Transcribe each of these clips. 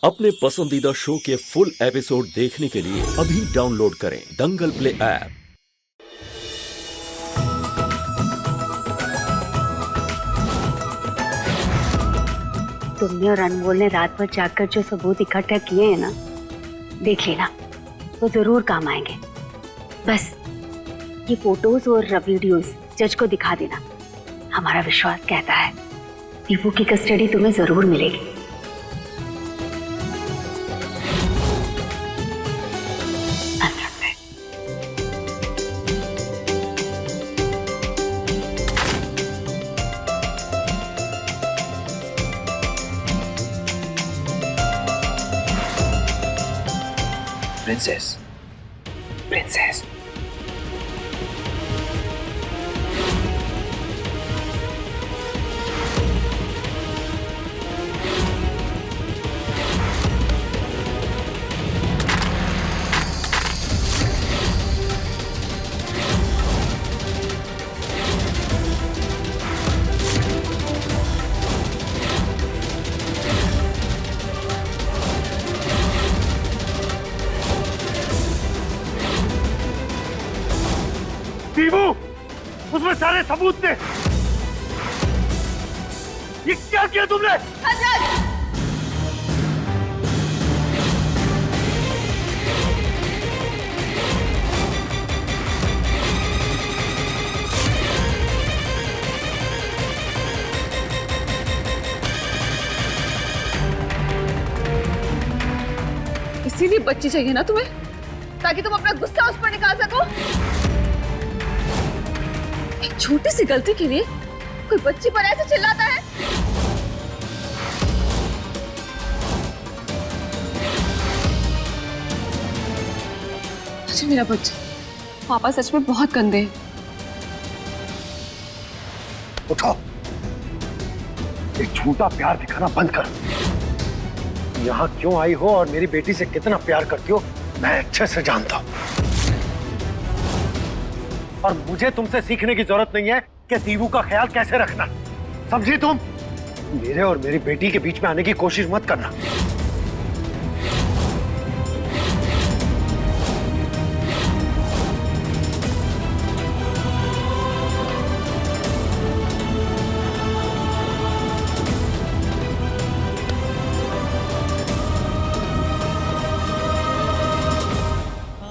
अपने पसंदीदा शो के फुल एपिसोड देखने के लिए अभी डाउनलोड करें दंगल प्ले ऐप। तुमने और अनमोल ने रात भर जाकर जो सबूत इकट्ठा किए हैं ना, देख लेना, वो जरूर काम आएंगे। बस ये फोटोज और वीडियोस जज को दिखा देना। हमारा विश्वास कहता है दीपू की कस्टडी तुम्हें जरूर मिलेगी। Princess. Princess. दीपू, उसमें सारे सबूत थे। ये क्या किया तुमने? इसीलिए बच्ची चाहिए ना तुम्हें, ताकि तुम अपना गुस्सा उस पर निकाल सको। एक छोटी सी गलती के लिए कोई बच्ची पर ऐसे चिल्लाता है। मेरा बच्चा, पापा सच में बहुत गंदे हैं। उठो, एक झूठा प्यार दिखाना बंद करो। यहाँ क्यों आई हो और मेरी बेटी से कितना प्यार करती हो, मैं अच्छे से जानता हूँ। और मुझे तुमसे सीखने की जरूरत नहीं है कि दीपू का ख्याल कैसे रखना, समझी तुम? मेरे और मेरी बेटी के बीच में आने की कोशिश मत करना।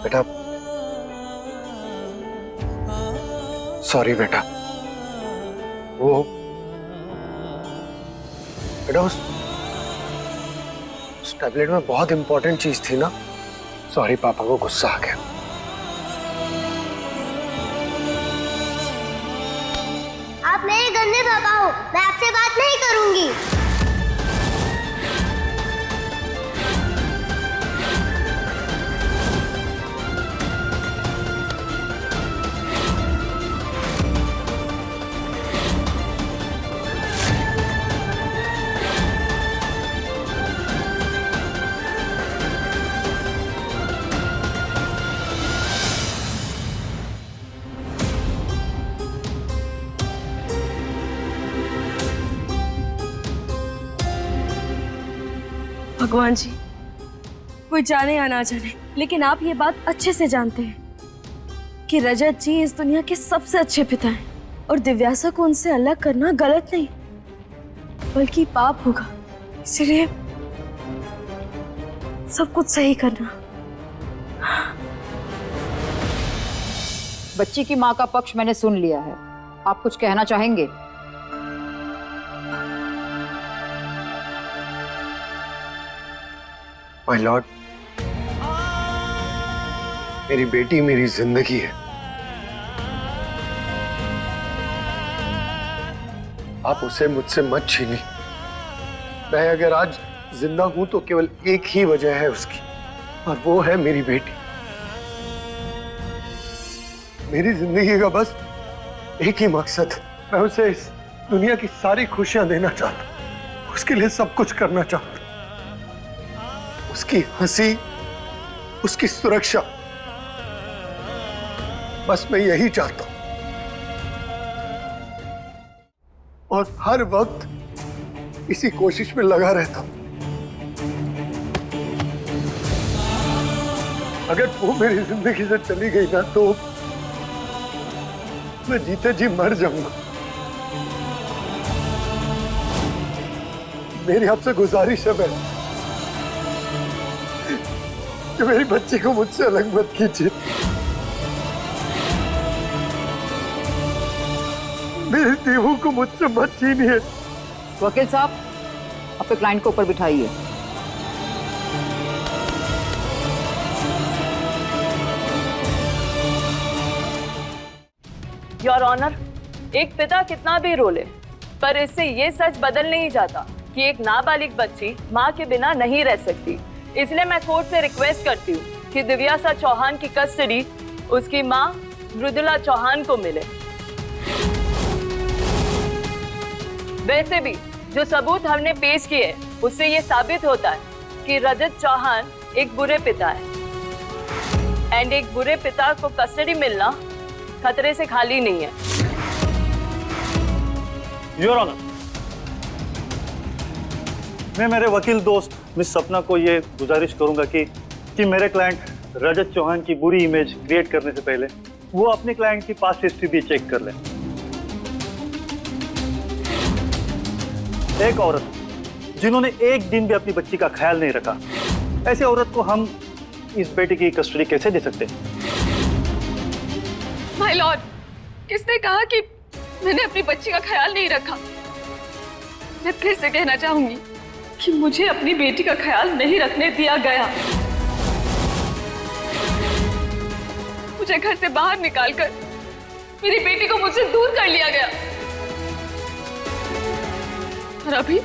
बेटा, सॉरी बेटा। वो बेटा उस टैबलेट में बहुत इंपॉर्टेंट चीज थी ना। सॉरी, पापा को गुस्सा आ गया। आप मेरे गंदे पापा हो, मैं आपसे बात नहीं करूंगी। भगवान जी, कोई जाने या ना जाने, लेकिन आप ये बात अच्छे से जानते हैं कि रजत जी इस दुनिया के सबसे अच्छे पिता हैं और दिव्यासा को उनसे अलग करना गलत नहीं बल्कि पाप होगा। इसलिए सब कुछ सही करना। बच्ची की माँ का पक्ष मैंने सुन लिया है। आप कुछ कहना चाहेंगे? माय लॉर्ड, मेरी बेटी मेरी जिंदगी है। आप उसे मुझसे मत छीनिए। मैं अगर आज जिंदा हूं तो केवल एक ही वजह है उसकी, और वो है मेरी बेटी। मेरी जिंदगी का बस एक ही मकसद है, मैं उसे इस दुनिया की सारी खुशियां देना चाहता हूं। उसके लिए सब कुछ करना चाहता हूं। उसकी हंसी, उसकी सुरक्षा, बस मैं यही चाहता हूं। और हर वक्त इसी कोशिश में लगा रहता हूं। अगर वो मेरी जिंदगी से चली गई ना तो मैं जीते जी मर जाऊंगा। मेरी आपसे गुजारिश है बहन कि मेरी बच्ची को मुझसे अलग मत कीजिए। मेरी देवों को मुझसे मत छीनिए। वकील साहब, अपने क्लाइंट को ऊपर बिठाइए। योर ऑनर, एक पिता कितना भी रोले पर इससे ये सच बदल नहीं जाता कि एक नाबालिग बच्ची माँ के बिना नहीं रह सकती। इसलिए मैं कोर्ट से रिक्वेस्ट करती हूँ कि दिव्यासा चौहान की कस्टडी उसकी माँ मृदुला चौहान को मिले। वैसे भी जो सबूत हमने पेश किए उससे ये साबित होता है कि रजत चौहान एक बुरे पिता है एंड एक बुरे पिता को कस्टडी मिलना खतरे से खाली नहीं है। योर ऑनर, मैं मेरे वकील दोस्त मिस सपना को ये गुजारिश करूंगा कि मेरे क्लाइंट रजत चौहान की बुरी इमेज क्रिएट करने से पहले वो अपने क्लाइंट की पास्ट हिस्ट्री भी चेक कर लें। एक औरत जिन्होंने एक दिन भी अपनी बच्ची का ख्याल नहीं रखा, ऐसी औरत को हम इस बेटे की कस्टडी कैसे दे सकते हैं? माय लॉर्ड, किसने कहा कि मैंने अपनी बच्ची का ख्याल नहीं रखा? मैं फिर से कहना चाहूंगी कि मुझे अपनी बेटी का ख्याल नहीं रखने दिया गया। मुझे घर से बाहर निकालकर मेरी बेटी को मुझसे दूर कर लिया गया। और अभी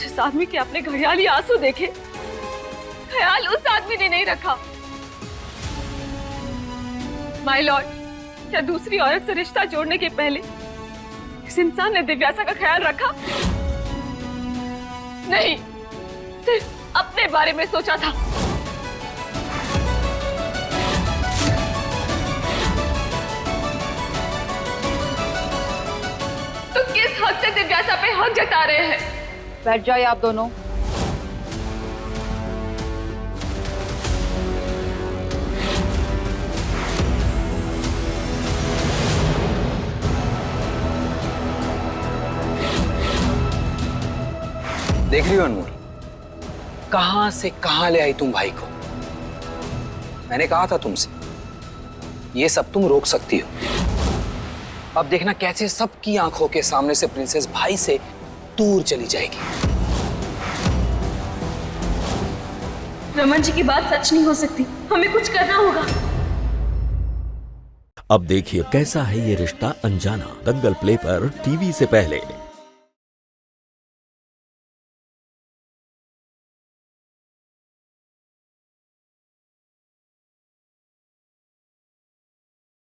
जिस आदमी के अपने घड़ियाली आंसू देखे, ख्याल उस आदमी ने नहीं रखा। माय लॉर्ड, क्या दूसरी औरत से रिश्ता जोड़ने के पहले इस इंसान ने दिव्यासा का ख्याल रखा? नहीं, सिर्फ अपने बारे में सोचा था। तो किस हद से दिव्यासा पे हक जता रहे हैं? बैठ जाइए आप दोनों। देख रही हो अनमोल, कहां से कहां ले आई तुम भाई को। मैंने कहा था तुमसे, ये सब तुम रोक सकती हो। अब देखना कैसे सबकी आंखों के सामने से प्रिंसेस भाई से दूर चली जाएगी। रमन जी की बात सच नहीं हो सकती, हमें कुछ करना होगा। अब देखिए कैसा है ये रिश्ता अनजाना, दंगल प्ले पर टीवी से पहले।